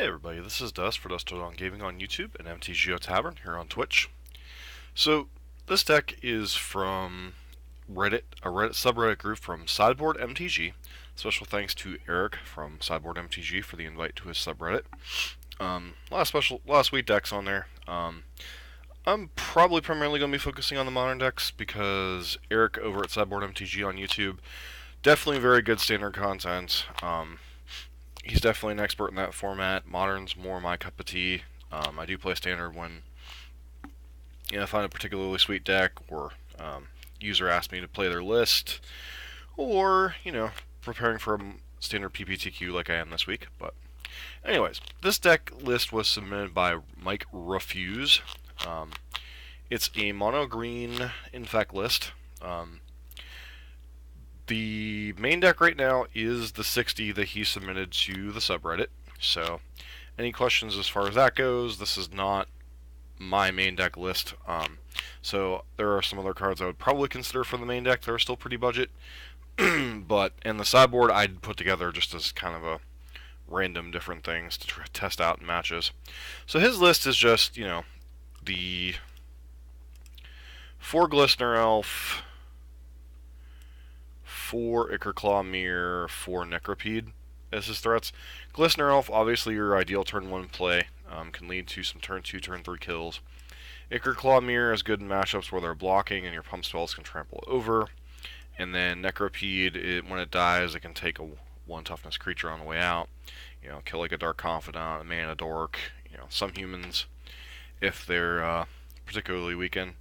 Hey everybody, this is Dust for Dust on Gaming on YouTube and MTG Tavern here on Twitch. So this deck is from Reddit, a Reddit subreddit group from Sideboard MTG. Special thanks to Eric from Sideboard MTG for the invite to his subreddit. A lot of sweet decks on there. I'm probably primarily going to be focusing on the modern decks because Eric over at Sideboard MTG on YouTube, definitely very good standard content. He's definitely an expert in that format. Modern's more my cup of tea. I do play standard when I find a particularly sweet deck, or user asks me to play their list, or preparing for a standard PPTQ like I am this week. But anyways, this deck list was submitted by Mike Refuse. It's a mono green Infect list. The main deck right now is the 60 that he submitted to the subreddit. So, any questions as far as that goes? This is not my main deck list. So there are some other cards I would probably consider for the main deck that are still pretty budget. But in the sideboard, I'd put together just as kind of a random different things to test out in matches. So his list is just the 4 Glistener Elf, 4 Ichorclaw Mirror, 4 Necropede as his threats. Glistener Elf, obviously your ideal turn 1 play, can lead to some turn 2, turn 3 kills. Ichorclaw Mirror is good in matchups where they're blocking and your pump spells can trample over. And then Necropede, when it dies, it can take a 1 toughness creature on the way out. Kill like a Dark Confidant, a Mana Dork, some humans, if they're particularly weakened.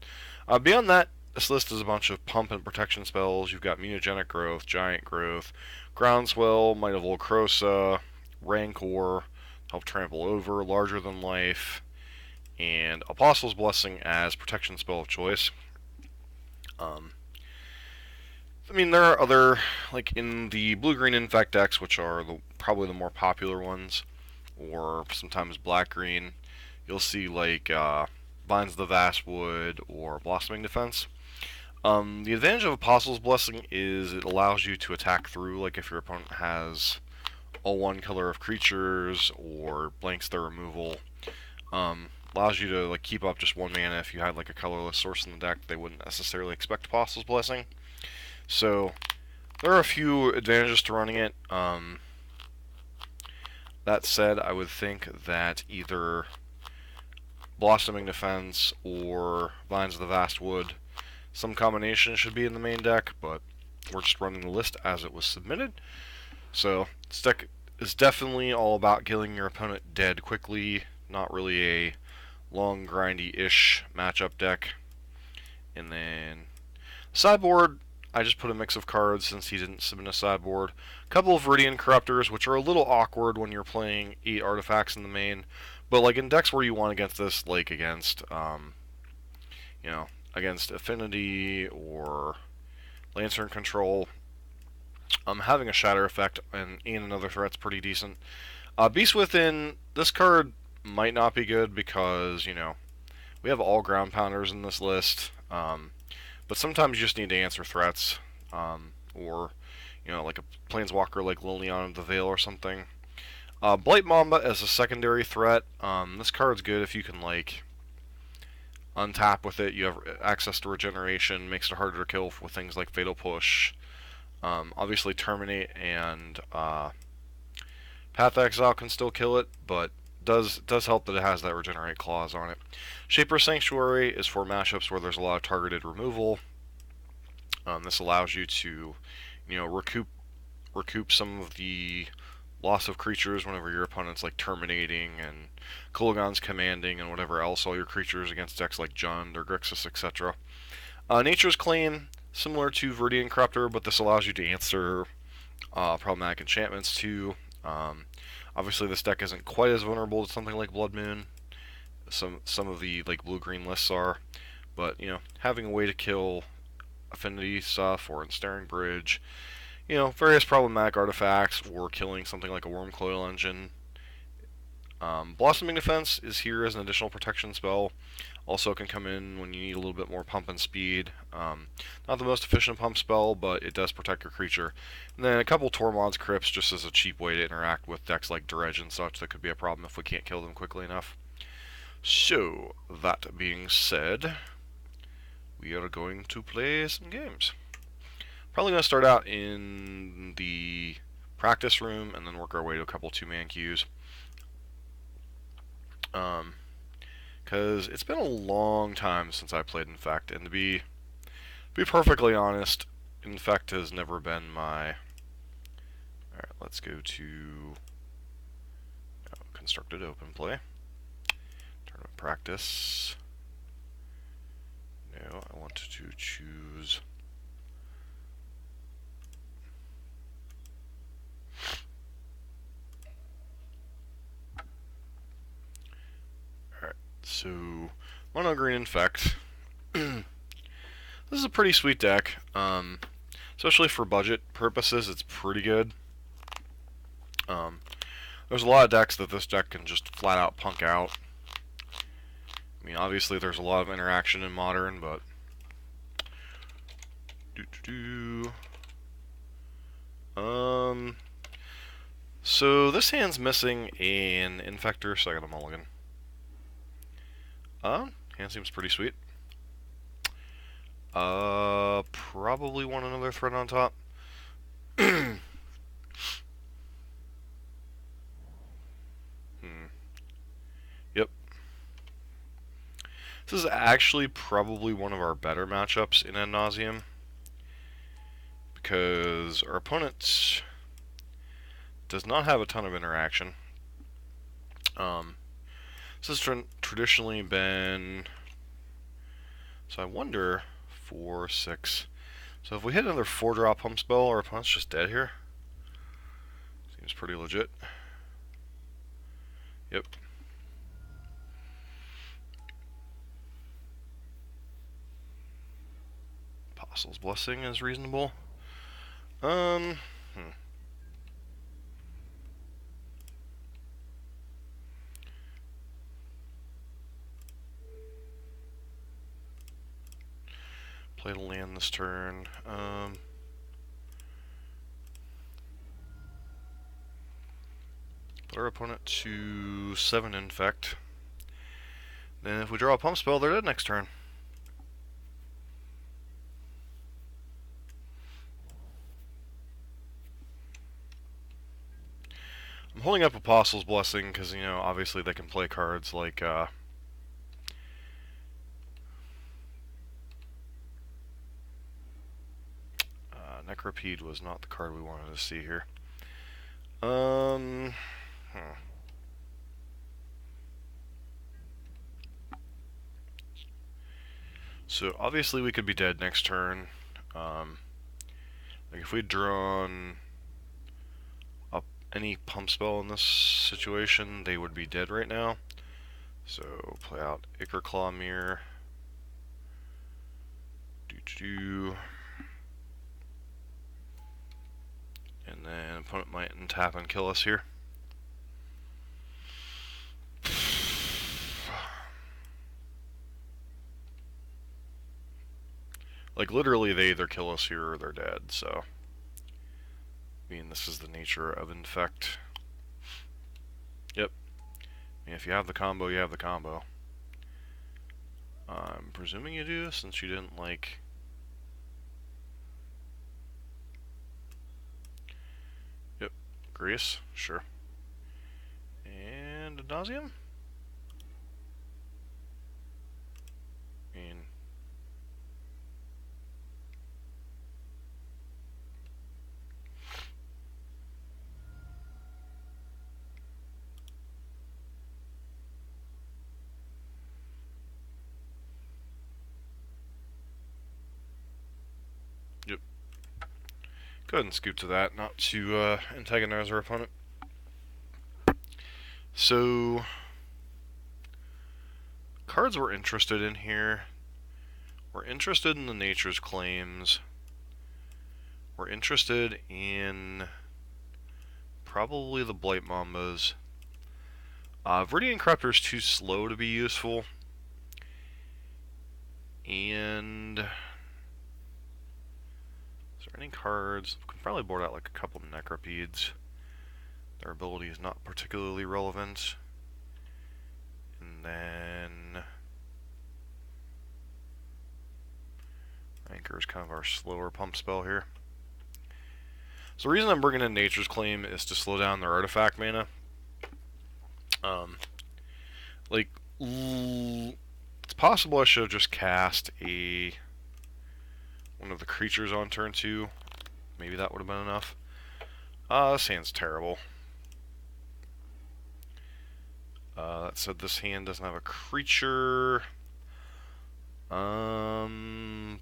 Beyond that, this list is a bunch of pump and protection spells. You've got Mutagenic Growth, Giant Growth, Groundswell, Might of Old Krosa, Rancor, Help Trample Over, Larger Than Life, and Apostle's Blessing as protection spell of choice. There are other, like in the blue-green Infect decks, which are probably the more popular ones, or sometimes black-green, you'll see like Vines of the Vastwood or Blossoming Defense. The advantage of Apostle's Blessing is it allows you to attack through, like if your opponent has a 1 color of creatures or blanks their removal. Allows you to keep up just 1 mana if you had like a colorless source in the deck. They wouldn't necessarily expect Apostle's Blessing. So there are a few advantages to running it. That said, I would think that either Blossoming Defense or Vines of the Vastwood, some combination should be in the main deck, but we're just running the list as it was submitted. So this deck is definitely all about killing your opponent dead quickly, not really a long grindy-ish matchup deck. And then sideboard, I just put a mix of cards since he didn't submit a sideboard. A couple of Viridian Corruptors, which are a little awkward when you're playing 8 artifacts in the main. But like in decks where you want against this, like against against Affinity or Lantern Control, having a Shatter effect and another threat's pretty decent. Beast Within, this card might not be good because we have all Ground Pounders in this list, but sometimes you just need to answer threats, or like a Planeswalker like Liliana of the Veil or something. Blight Mamba as a secondary threat. This card's good if you can untap with it. You have access to regeneration, makes it harder to kill with things like Fatal Push. Obviously Terminate and Path Exile can still kill it, but does help that it has that regenerate clause on it. Shaper Sanctuary is for matchups where there's a lot of targeted removal. This allows you to recoup some of the loss of creatures whenever your opponent's terminating and Kulagon's commanding and whatever else, all your creatures against decks like Jund or Grixis, etc. Nature's Claim, similar to Viridian Corruptor, but this allows you to answer problematic enchantments too. Obviously this deck isn't quite as vulnerable to something like Blood Moon. Some of the blue-green lists are, but having a way to kill affinity stuff or Ensnaring Bridge, various problematic artifacts, or killing something like a Wormcoil Engine Blossoming Defense is here as an additional protection spell. Also can come in when you need a little bit more pump and speed. Not the most efficient pump spell, but it does protect your creature. And then a couple Tormod's Crypts just as a cheap way to interact with decks like Dredge and such. That could be a problem if we can't kill them quickly enough. So, that being said, we are going to play some games. Probably going to start out in the practice room and then work our way to a couple two-man queues. Because it's been a long time since I played Infect, and to be perfectly honest, Infect has never been my... Alright, let's go to constructed open play. Tournament practice. No, I want to choose... Alright, so mono green Infect. This is a pretty sweet deck, especially for budget purposes. It's pretty good. There's a lot of decks that this deck can just flat out punk out. I mean, obviously there's a lot of interaction in Modern, but so this hand's missing an Infector, so I got a mulligan. Hand seems pretty sweet. Probably want another threat on top. Yep. This is actually probably one of our better matchups in Ad Nauseam, because our opponent does not have a ton of interaction. This has traditionally been... So I wonder... 4, 6... So if we hit another 4-drop pump spell, our opponent's just dead here. Seems pretty legit. Yep. Apostle's Blessing is reasonable. Play to land this turn. Put our opponent to 7 Infect. Then if we draw a pump spell, they're dead next turn. I'm holding up Apostle's Blessing because, you know, obviously they can play cards like, Necropede was not the card we wanted to see here. So obviously we could be dead next turn. Like if we'd drawn up any pump spell in this situation, they would be dead right now. So play out Ichor Claw Mirror. And then opponent might untap and kill us here. Like, literally, they either kill us here or they're dead, so... I mean, this is the nature of Infect. Yep. I mean, if you have the combo, you have the combo. I'm presuming you do, since you didn't, like... Yep. Grease? Sure. And Ad Nauseam? I mean... Yep. Go ahead and scoop to that, not to antagonize our opponent. So, cards we're interested in here. We're interested in the Nature's Claims. We're interested in probably the Blight Mambas. Viridian Corruptor is too slow to be useful. And is there any cards? We can probably board out like a couple Necropedes. Their ability is not particularly relevant. And then Anchor is kind of our slower pump spell here. So the reason I'm bringing in Nature's Claim is to slow down their artifact mana. It's possible I should have just cast one of the creatures on turn 2. Maybe that would have been enough. This hand's terrible. That said, this hand doesn't have a creature. Gotta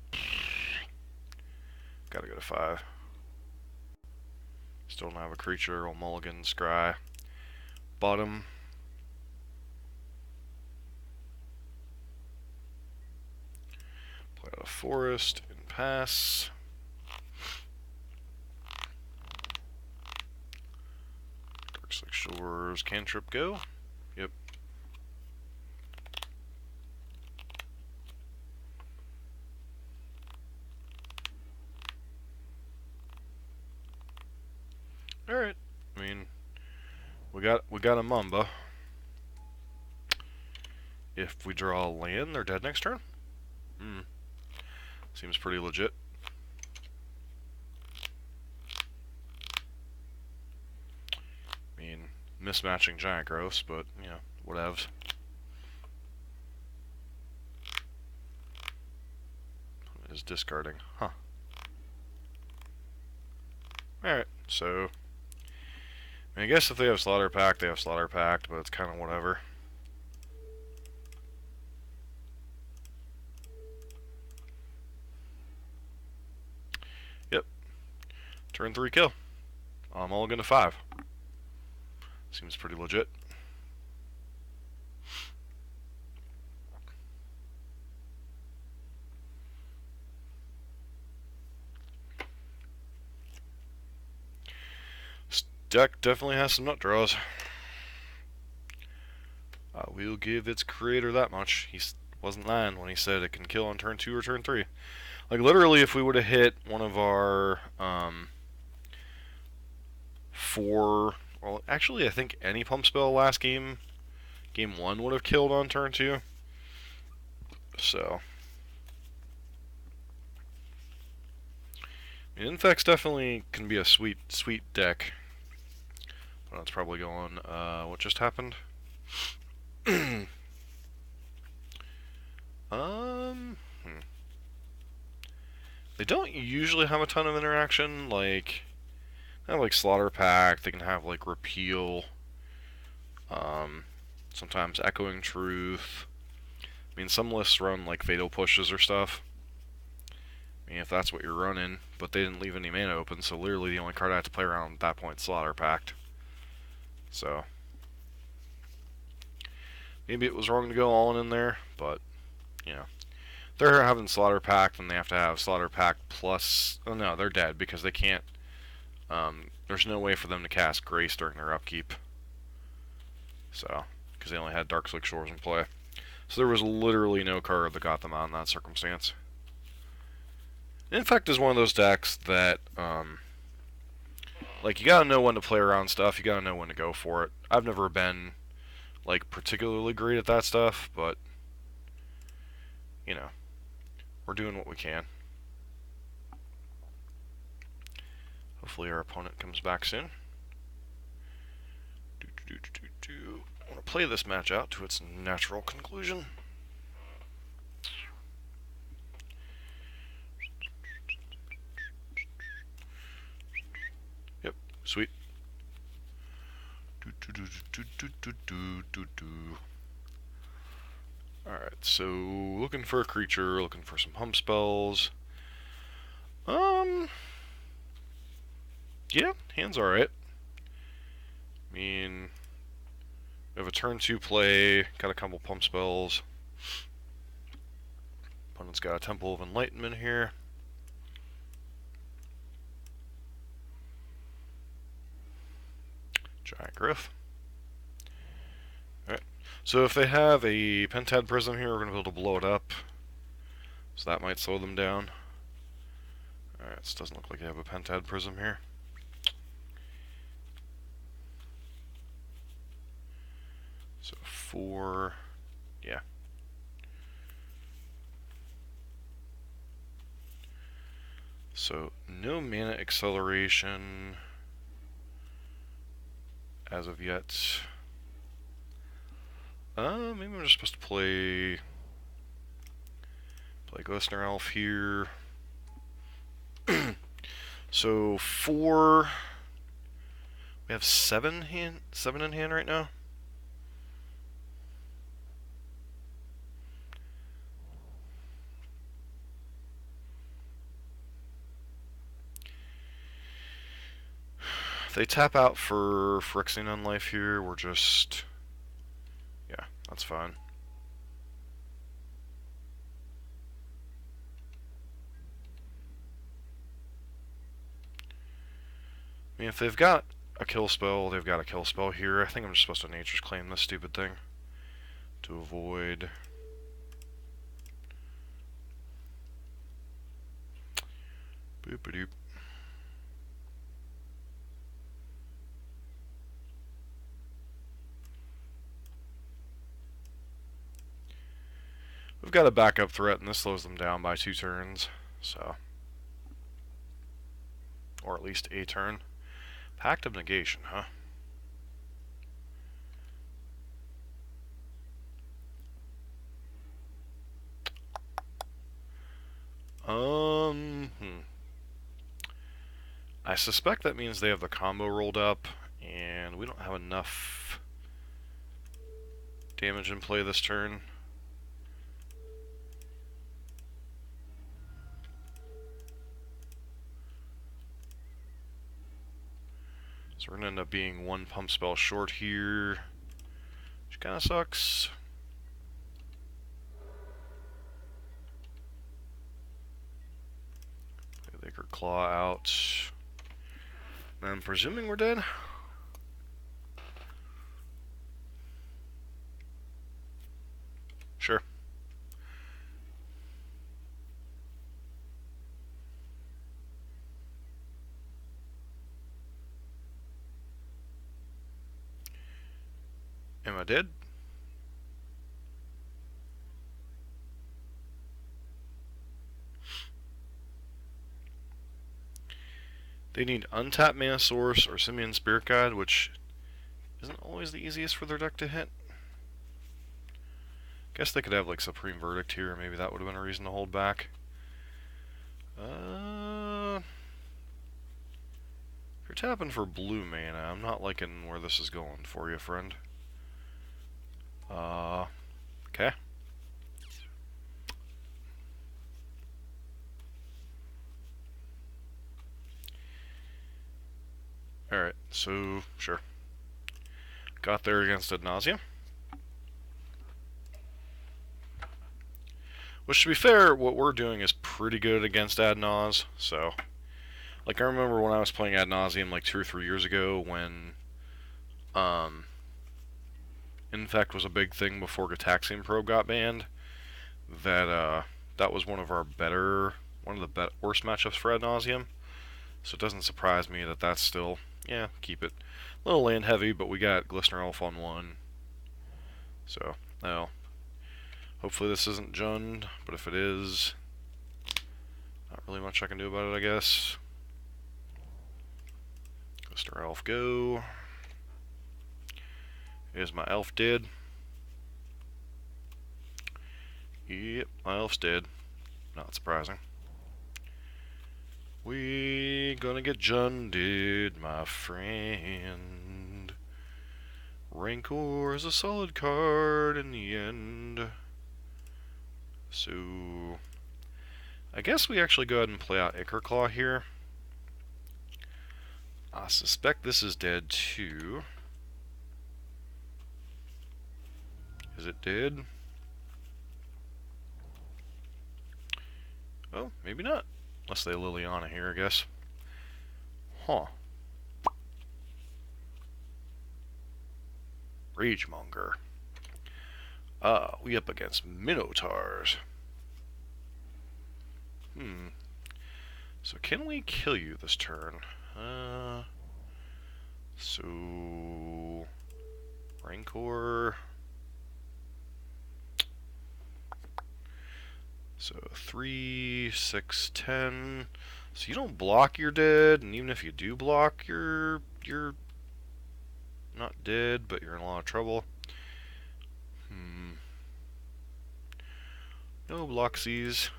go to 5. Still don't have a creature. I'll mulligan, scry. Bottom. Play out a forest and pass. Darkslick Shores, cantrip, go. Yep. Alright. I mean, we got a Mamba. If we draw a land, they're dead next turn. Seems pretty legit. I mean, mismatching giant growths, but, you know, whatevs. Is discarding. Huh. Alright, so I guess if they have Slaughter Pact, they have Slaughter Pact, but it's kind of whatever. Yep. Turn 3 kill. I'm all going to 5. Seems pretty legit. This deck definitely has some nut draws. We'll give its creator that much. He wasn't lying when he said it can kill on turn 2 or turn 3. Like, literally, if we would have hit one of our 4... Well, actually, I think any pump spell last game, game 1, would have killed on turn 2. So, I mean, Infects definitely can be a sweet deck. But it's probably going, what just happened? They don't usually have a ton of interaction, like, they have, like, Slaughter Pact, they can have, like, Repeal, sometimes Echoing Truth. I mean, some lists run, like, Fatal Pushes or stuff. I mean, if that's what you're running, but they didn't leave any mana open, so literally the only card I had to play around at that point is Slaughter Pact. So, maybe it was wrong to go all in there, but, you know. They're having Slaughter Pact, and they have to have Slaughter Pact plus... Oh no, they're dead, because they can't... there's no way for them to cast Grace during their upkeep. So, because they only had Darkslick Shores in play. So there was literally no card that got them out in that circumstance. Infect is one of those decks that, like, you gotta know when to play around stuff, you gotta know when to go for it. I've never been, like, particularly great at that stuff, but, you know, we're doing what we can. Hopefully our opponent comes back soon. I want to play this match out to its natural conclusion. Yep, sweet. Alright, so looking for a creature, looking for some pump spells. Yeah, hand's alright. I mean, we have a turn 2 play, got a couple pump spells. Opponent's got a Temple of Enlightenment here. Giant Growth. So if they have a Pentad Prism here, we're going to be able to blow it up. So that might slow them down. Alright, this doesn't look like they have a Pentad Prism here. So 4, yeah. So no mana acceleration as of yet. Maybe I'm just supposed to play Glistener Elf here. So 4. We have 7 in hand right now. If they tap out for Phyrexian Life here, we're just... yeah, that's fine. I mean, if they've got a kill spell, they've got a kill spell here. I think I'm just supposed to Nature's Claim this stupid thing to avoid... boop-a-doop. We've got a backup threat, and this slows them down by 2 turns, so... or at least a turn. Pact of Negation, huh? I suspect that means they have the combo rolled up, and we don't have enough damage in play this turn. So we're going to end up being 1 pump spell short here, which kind of sucks. They could claw out. I'm presuming we're dead. Sure. Am I dead? They need Untapped Mana Source or Simian Spirit Guide, which isn't always the easiest for their deck to hit. Guess they could have like Supreme Verdict here, maybe that would have been a reason to hold back. If you're tapping for blue mana, I'm not liking where this is going for you, friend. Okay. Alright, so, sure. Got there against Ad Nauseam. Which, to be fair, what we're doing is pretty good against Ad Naus, so... like, I remember when I was playing Ad Nauseam like 2 or 3 years ago when... Infect was a big thing before Gataxian Probe got banned. That was one of the worst matchups for Ad Nauseam. So it doesn't surprise me that that's still... yeah, keep it. A little land heavy, but we got Glistener Elf on 1. So, well... hopefully this isn't Jund, but if it is... not really much I can do about it, I guess. Glistener Elf go. Is my elf dead? Yep, my elf's dead. Not surprising. We gonna get Junded, my friend. Rancor is a solid card in the end. So, I guess we actually go ahead and play out Ichorclaw here. I suspect this is dead too. Is it dead? Oh, maybe not. Unless they Liliana here, I guess. Huh. Ragemonger. We up against Minotaurs. So can we kill you this turn? So Rancor. So 3, 6, 10. So you don't block, you're dead, and even if you do block, you're not dead, but you're in a lot of trouble. No blocksies.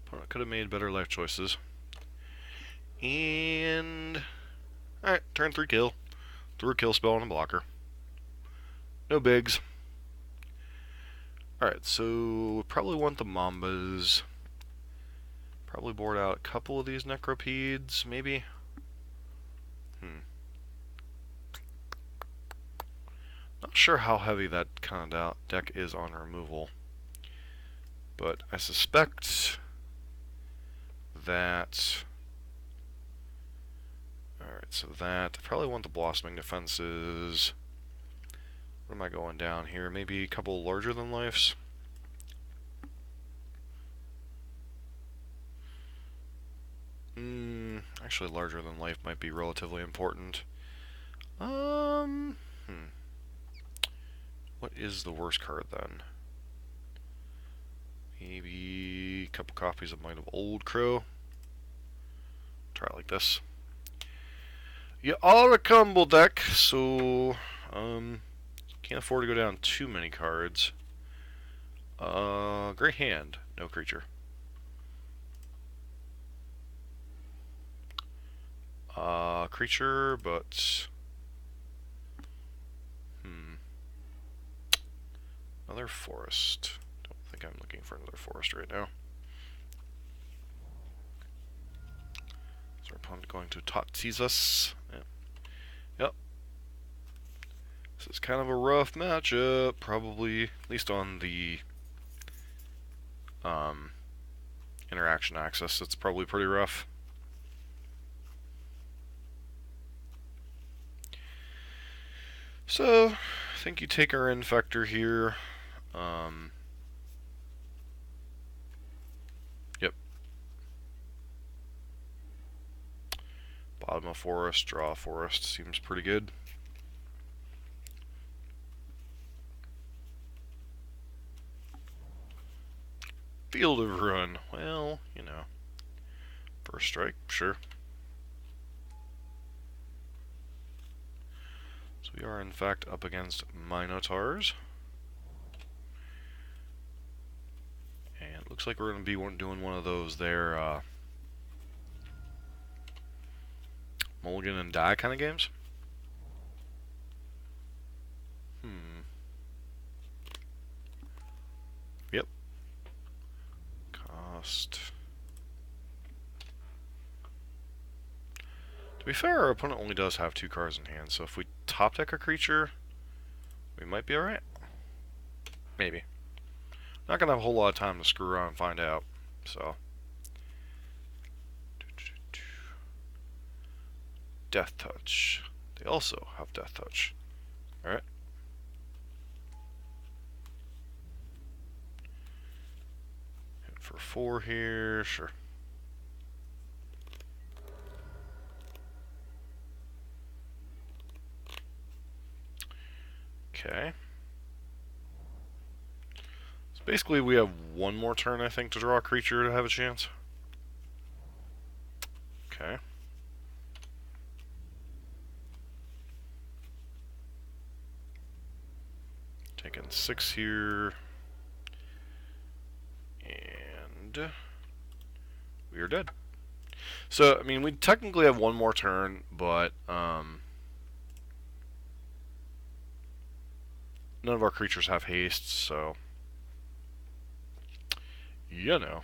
Opponent could have made better life choices. And alright, turn 3 kill. Threw a kill spell on a blocker. No bigs. Alright, so we probably want the Mambas. Probably board out a couple of these Necropedes, maybe. Not sure how heavy that kind of deck is on removal. But I suspect that... Alright, so that... I probably want the Blossoming Defenses. What am I going down here? Maybe a couple larger than lifes? Actually, larger than life might be relatively important. What is the worst card then? Maybe a couple copies of Might of Old Crow. Try it like this. You are a combo deck, so can't afford to go down too many cards. Great hand, no creature. Creature, but another forest. Don't think I'm looking for another forest right now. Is our opponent going to Totsies us? Yep. This is kind of a rough matchup, probably, at least on the interaction axis. It's probably pretty rough. So, I think you take our Infector here. Yep. Bottom of forest, draw a forest, seems pretty good. Field of Ruin, well, you know. First strike, sure. So we are in fact up against Minotaurs. And it looks like we're going to be doing one of those there, mulligan and die kind of games. Yep. Cost. To be fair, our opponent only does have 2 cards in hand, so if we top deck a creature, we might be alright. Maybe. Not gonna have a whole lot of time to screw around and find out, so. Death Touch. They also have Death Touch. Alright. Hit for 4 here, sure. Okay. So basically we have one more turn, I think, to draw a creature to have a chance. Okay. Taking 6 here. And we are dead. So, I mean, we technically have one more turn, but none of our creatures have haste, so you know.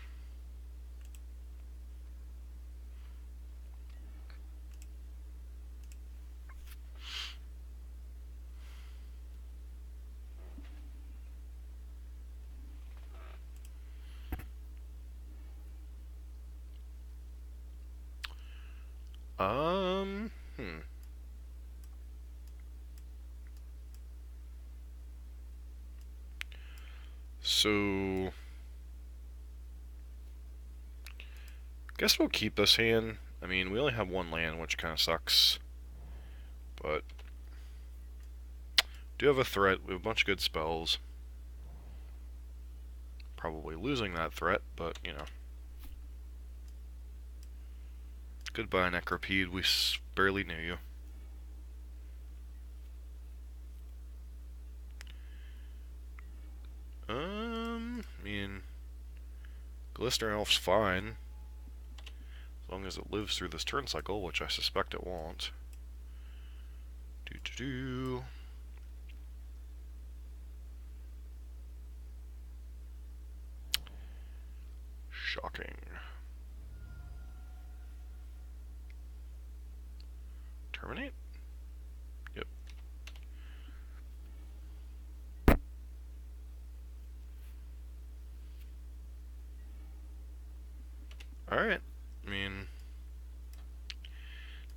So, guess we'll keep this hand. I mean, we only have one land, which kind of sucks. But, do have a threat. We have a bunch of good spells. Probably losing that threat, but, you know. Goodbye, Necropede. We barely knew you. I mean, Glistener Elf's fine. As long as it lives through this turn cycle, which I suspect it won't. Do-do-do. Shocking. Terminate? Yep. Alright. I mean,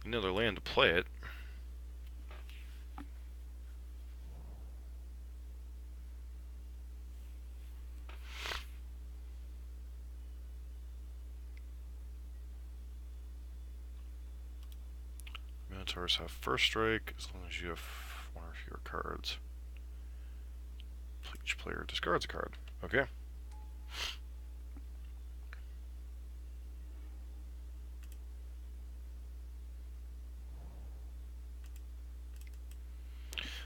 another land to play it. Minotaurs have first strike as long as you have one or fewer cards. Each player discards a card. Okay.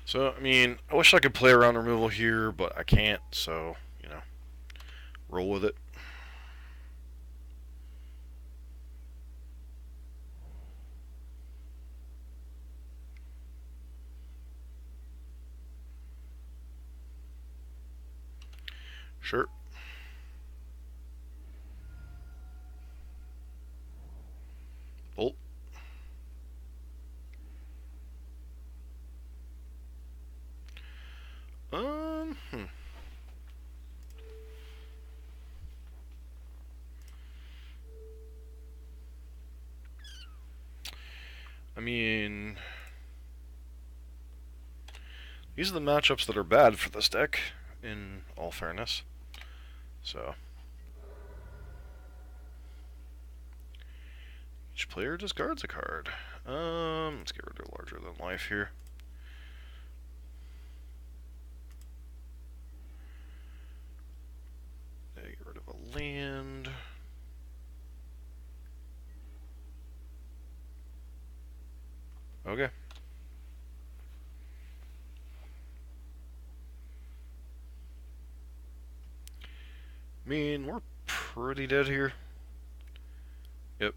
So, I mean, I wish I could play around removal here, but I can't, so, you know, roll with it. Sure. Bolt. Hmm. I mean, these are the matchups that are bad for this deck, in all fairness. So, each player discards a card. Let's get rid of larger than life here. Get rid of a land. Okay. I mean, we're pretty dead here. Yep.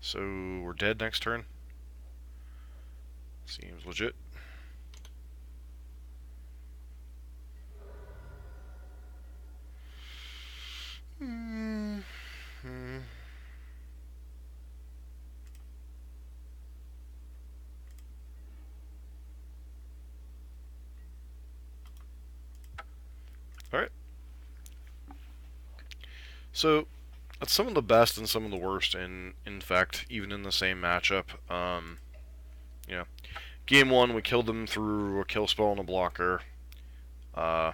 So, we're dead next turn. Seems legit. Alright. So, that's some of the best and some of the worst in Infect, even in the same matchup. You know, game 1, we killed them through a kill spell and a blocker. You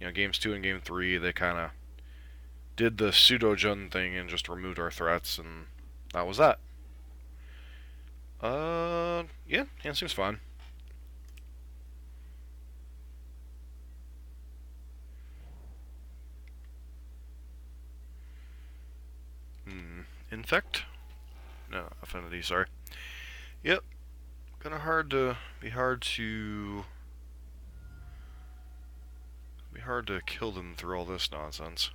know, games 2 and game 3, they kind of did the pseudo-Jun thing and just removed our threats, and that was that. Yeah, hand seems fine. Infect? No, Affinity, sorry. Yep. Be hard to kill them through all this nonsense.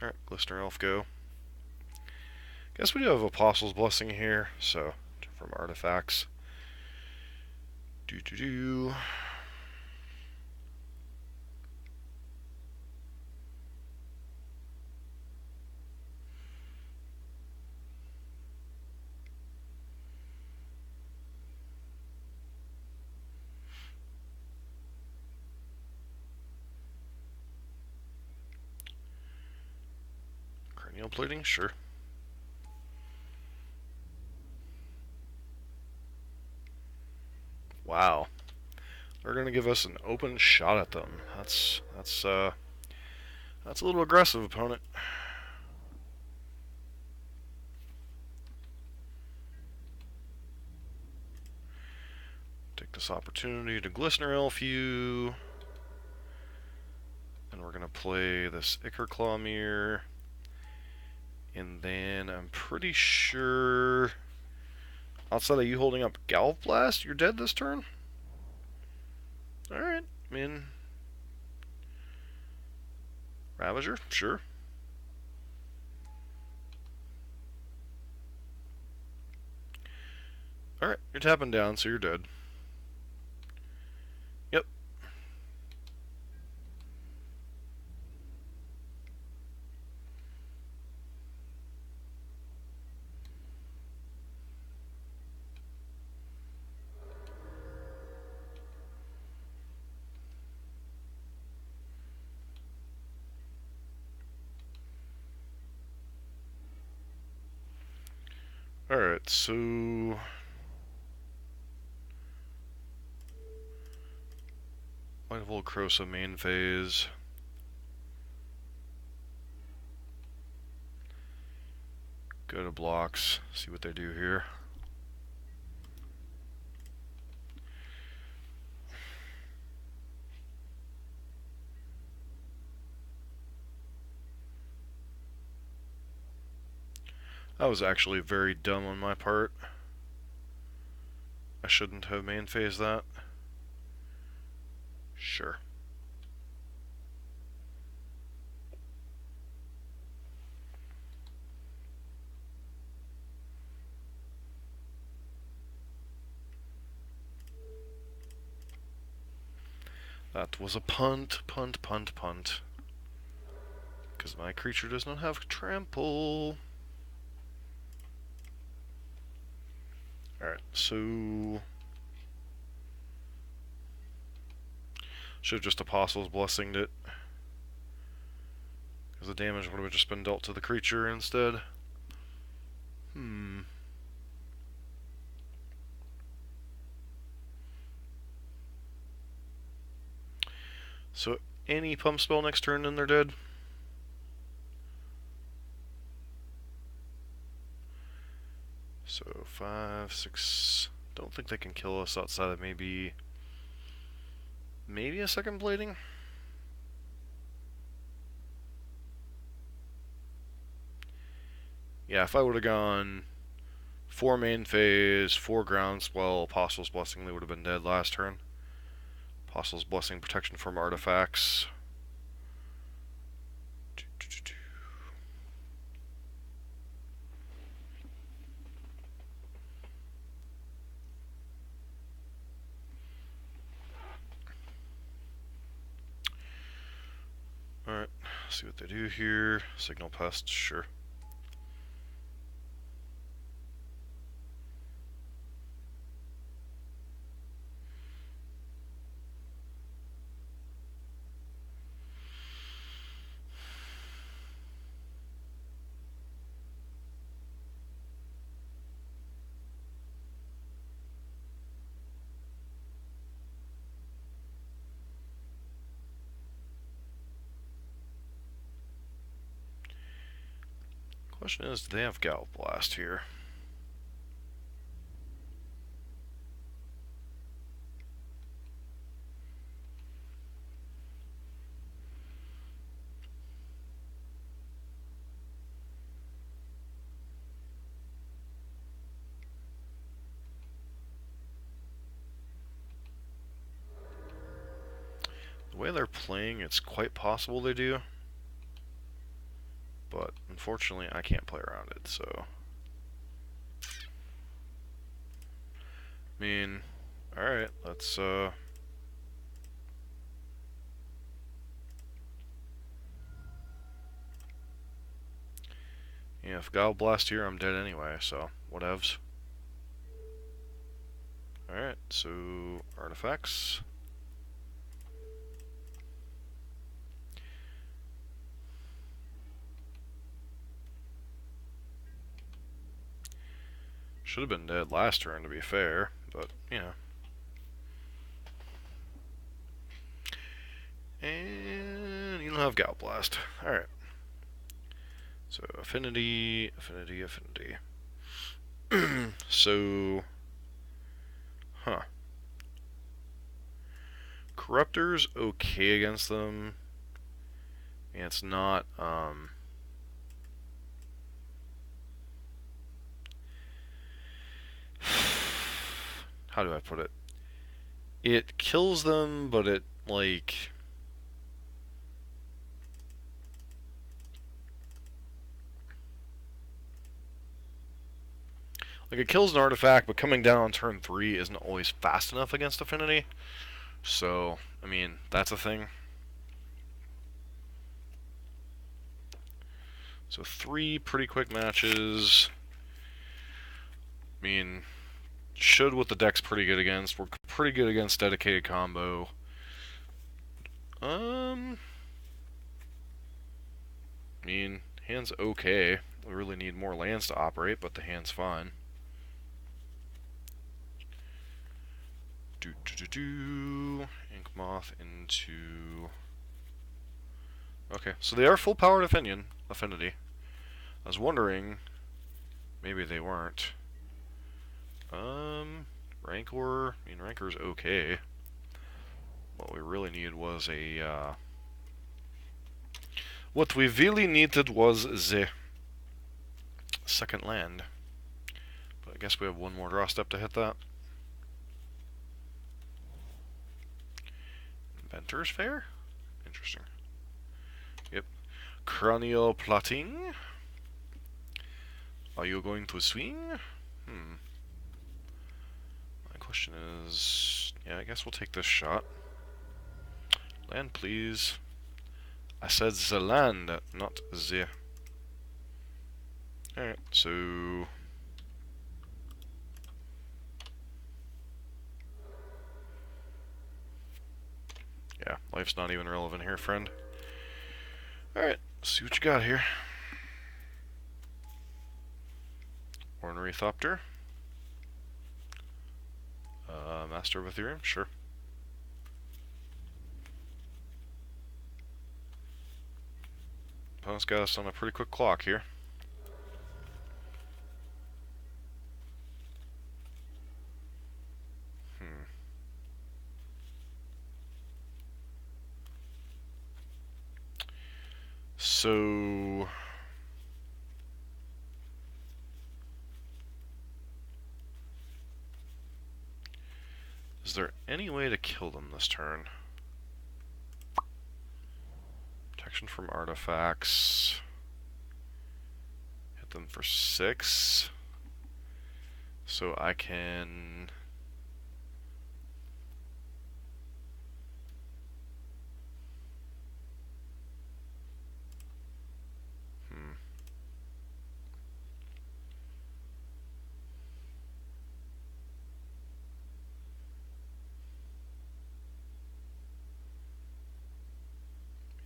Alright, Glistener Elf go. Guess we do have Apostle's Blessing here, so from artifacts. Cranial plating, sure. They're gonna give us an open shot at them. That's a little aggressive, opponent. Take this opportunity to Glistener Elfew. And we're gonna play this Ichor Clawmere. And then I'm pretty sure, outside of you holding up Galv Blast, you're dead this turn? Alright, I mean, Ravager, sure. Alright, you're tapping down, so you're dead. Yep. Alright, so White Volcrosa main phase. Go to blocks, see what they do here. That was actually very dumb on my part. I shouldn't have main phased that. Sure. That was a punt. Because my creature does not have trample. Alright, so should have just Apostle's Blessinged it. Because the damage would have just been dealt to the creature instead. So any pump spell next turn and they're dead? So 5, 6. Don't think they can kill us outside of maybe a second blading. Yeah, if I would have gone 4 main phase, 4 groundswell, Apostle's Blessing, they would have been dead last turn. Apostle's Blessing, protection from artifacts. Alright, see what they do here. Signal Pest, sure. Question is, do they have Galv Blast here? The way they're playing, it's quite possible they do. But unfortunately, I can't play around it, so. I mean, alright, let's, yeah, if Galv Blast here, I'm dead anyway, so whatevs. Alright, so artifacts. Should have been dead last turn, to be fair, but, you know. And you don't have Gout Blast. Alright. So, affinity, affinity, affinity. So, huh. Corruptor's okay against them. And it's not, how do I put it? It kills them, but it, like... Like, it kills an artifact, but coming down on turn 3 isn't always fast enough against Affinity. So, I mean, that's a thing. So 3 pretty quick matches. I mean, should what the deck's pretty good against. We're pretty good against dedicated combo. I mean, hand's okay. We really need more lands to operate, but the hand's fine. Ink Moth into... Okay, so they are full powered affinity. I was wondering, maybe they weren't. Rancor, I mean, Rancor's okay. What we really needed was a, what we really needed was the second land. But I guess we have one more draw step to hit that. Inventor's Fair? Interesting. Yep. Cranial Plotting. Are you going to swing? My question is... Yeah, I guess we'll take this shot. Land, please. I said the land, not the... Alright, so... Yeah, life's not even relevant here, friend. Alright, see what you got here. Ornery Thopter. Master of Ethereum, sure. Opponent's got us on a pretty quick clock here. So... Is there any way to kill them this turn? Protection from artifacts. Hit them for 6. So I can...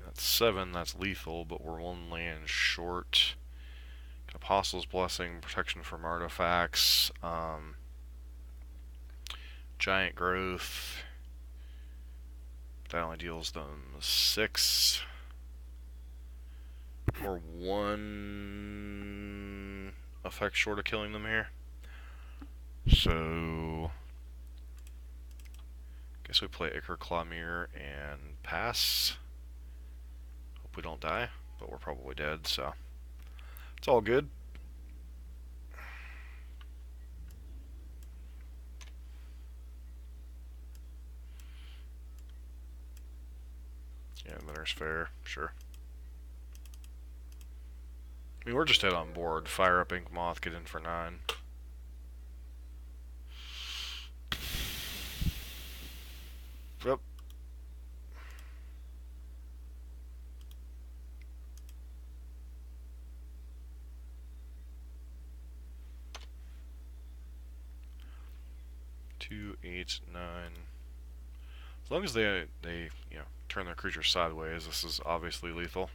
That's 7, that's lethal, but we're 1 land short. Apostle's Blessing, protection from artifacts, Giant Growth. That only deals them 6. We're 1 effect short of killing them here. So... Guess we play Ichor Clawmere and pass. Hope we don't die, but we're probably dead, so... It's all good. Yeah, Inventor's Fair, sure. I mean, we're just dead on board. Fire up Ink Moth, get in for 9. Yep. Two, 8, 9. As long as they you know, turn their creature sideways, this is obviously lethal.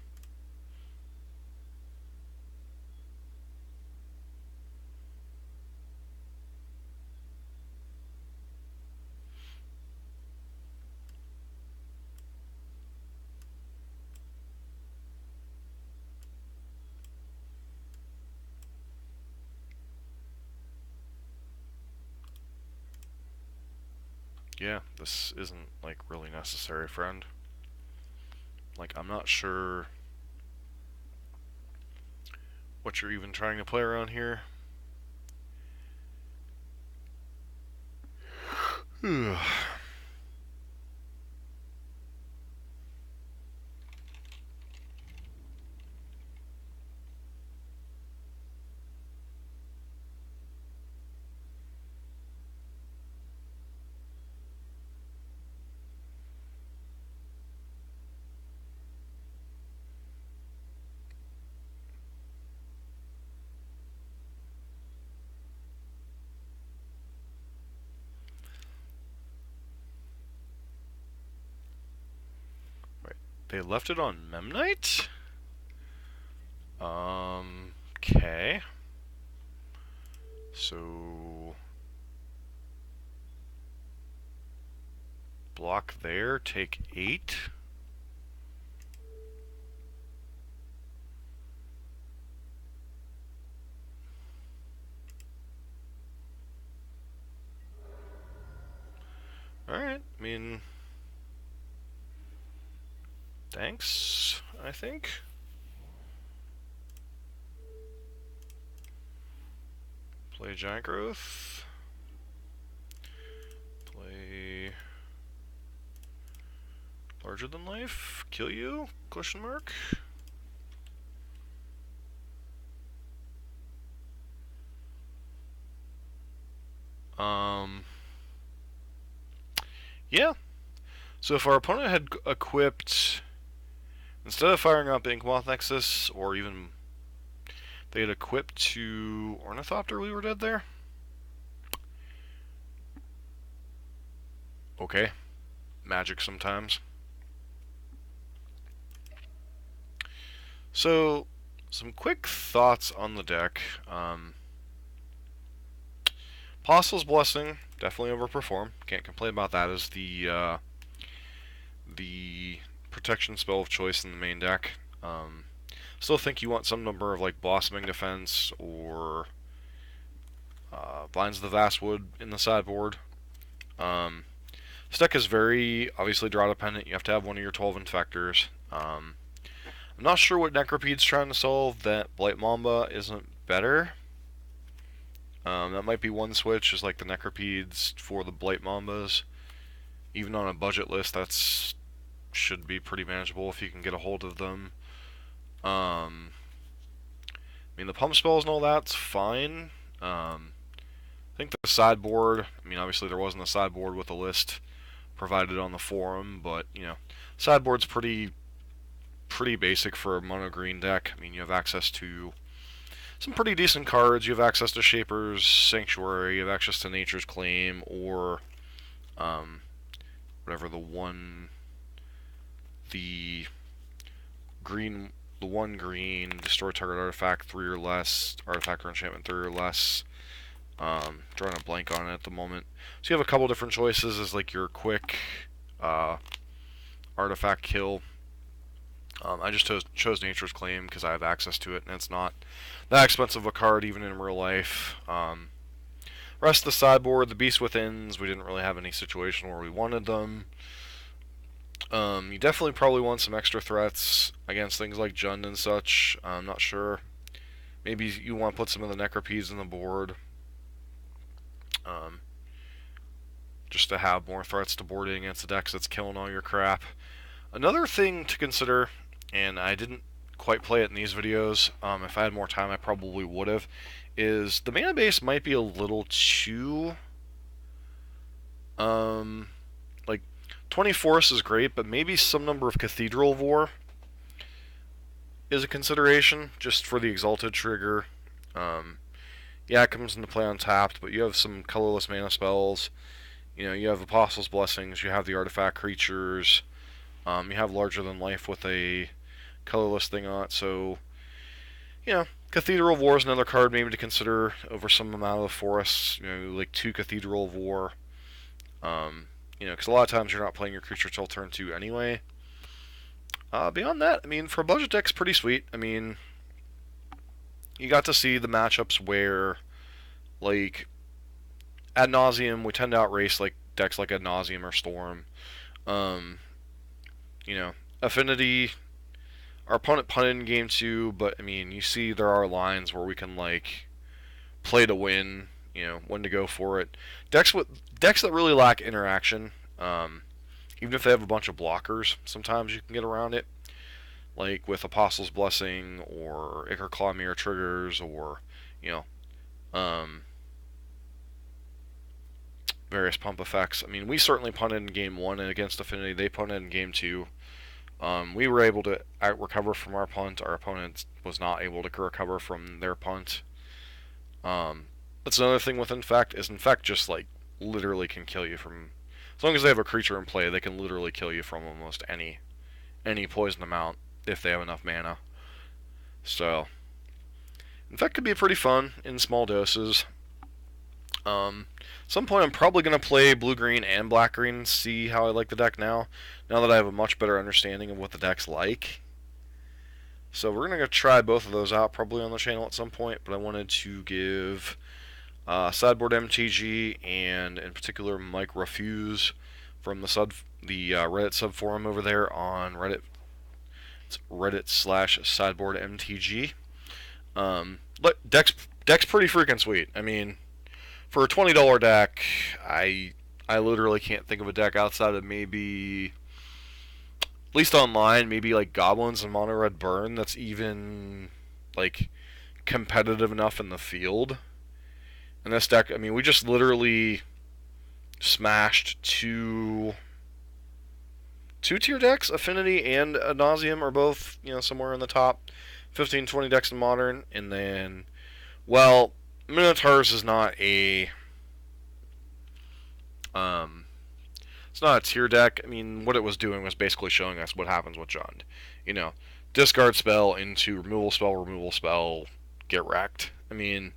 yeah, this isn't, like, really necessary, friend. Like, I'm not sure what you're even trying to play around here. Right. They left it on Memnite? Okay. So block there, take 8. Alright, I mean, thanks, I think. Play Giant Growth. Play Larger Than Life. Kill you? Question mark. Yeah. So if our opponent had equipped, instead of firing up Inkmoth Nexus, or even they had equipped to Ornithopter, we were dead there. Okay. Magic sometimes. So, some quick thoughts on the deck. Apostle's Blessing, definitely overperform. Can't complain about that as the protection spell of choice in the main deck. Still think you want some number of like Blossoming Defense or Vines of the Vastwood in the sideboard. This deck is very obviously draw dependent. You have to have one of your 12 Infectors. I'm not sure what Necropede's trying to solve that Blight Mamba isn't better. That might be one switch, is like the Necropedes for the Blight Mambas. Even on a budget list, that's should be pretty manageable if you can get a hold of them. I mean, the pump spells and all that's fine. I think the sideboard, I mean, obviously there wasn't a sideboard with a list provided on the forum, but, you know, sideboard's pretty basic for a mono green deck. I mean, you have access to some pretty decent cards. You have access to Shaper's Sanctuary, you have access to Nature's Claim, or whatever the one green, destroy target artifact 3 or less, artifact or enchantment 3 or less. Drawing a blank on it at the moment. So you have a couple different choices as like your quick artifact kill. I just chose Nature's Claim because I have access to it, and it's not that expensive a card even in real life. Rest of the sideboard, the Beast Withins, we didn't really have any situation where we wanted them. You definitely probably want some extra threats against things like Jund and such. I'm not sure. Maybe you want to put some of the Necropedes on the board. Just to have more threats to boarding against the decks that's killing all your crap. Another thing to consider, and I didn't quite play it in these videos, if I had more time I probably would have, is the mana base might be a little too, like, 20 Force is great, but maybe some number of Cathedral of War is a consideration, just for the Exalted trigger. Yeah, it comes into play untapped, but you have some colorless mana spells. You know, you have Apostle's Blessings, you have the artifact creatures, you have Larger Than Life with a colorless thing on it, so, you know, Cathedral of War is another card maybe to consider over some amount of the forests, you know, like 2 Cathedral of War. You know, because a lot of times you're not playing your creature till turn 2 anyway. Beyond that, I mean, for a budget deck's pretty sweet. I mean, you got to see the matchups where, like, ad nauseum, we tend to outrace, like, decks like Ad Nauseam or Storm. You know, Affinity, our opponent punted in game 2, but I mean, you see there are lines where we can like play to win, when to go for it. Decks that really lack interaction, even if they have a bunch of blockers, sometimes you can get around it, like with Apostle's Blessing or Ichor Claw Mirror triggers, or various pump effects. I mean, we certainly punted in game 1 and against Affinity. They punted in game 2. We were able to recover from our punt. Our opponent was not able to recover from their punt. That's another thing with Infect, is Infect just like literally can kill you from, as long as they have a creature in play, they can literally kill you from almost any poison amount if they have enough mana. So Infect could be pretty fun in small doses. At some point I'm probably going to play blue-green and black-green and see how I like the deck now that I have a much better understanding of what the deck's like. So we're going to try both of those out probably on the channel at some point, but I wanted to give Sideboard MTG, and in particular Mike Refuse from the Reddit subforum over there on Reddit. It's Reddit/Sideboard MTG. Deck's pretty freaking sweet. I mean, for a $20 deck, I literally can't think of a deck outside of maybe, at least online, maybe like Goblins and Mono Red Burn that's even like competitive enough in the field. And this deck, I mean, we just literally smashed two tier decks. Affinity and Ad Nauseam are both, somewhere in the top 15, 20 decks in Modern. And then, well, Minotaurs is not a it's not a tier deck. I mean, what it was doing was basically showing us what happens with Jund. Discard spell into removal spell, get wrecked. I mean,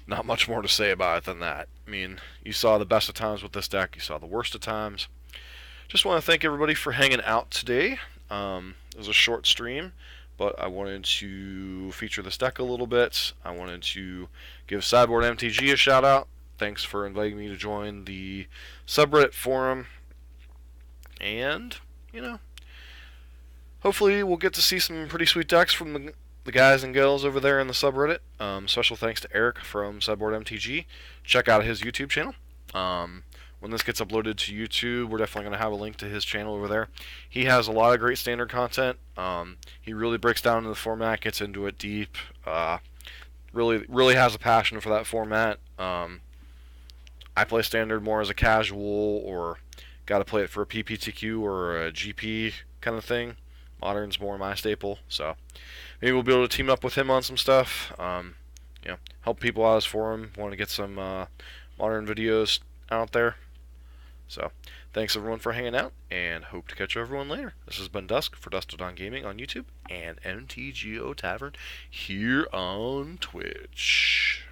not much more to say about it than that. I mean, you saw the best of times with this deck, you saw the worst of times. Just want to thank everybody for hanging out today. It was a short stream, but I wanted to feature this deck a little bit. I wanted to give Sideboard MTG a shout out. Thanks for inviting me to join the subreddit forum. And, hopefully we'll get to see some pretty sweet decks from the guys and girls over there in the subreddit. Special thanks to Eric from Sideboard MTG. Check out his YouTube channel. When this gets uploaded to YouTube, we're definitely going to have a link to his channel over there. He has a lot of great standard content. He really breaks down into the format, gets into it deep. Really has a passion for that format. I play standard more as a casual, or got to play it for a PPTQ or a GP kind of thing. Modern's more my staple, so maybe we'll be able to team up with him on some stuff. Help people out as forum. Want to get some modern videos out there. So, thanks everyone for hanging out, and hope to catch everyone later. This has been Dusk for Dusk Till Dawn Gaming on YouTube, and MTGO Tavern here on Twitch.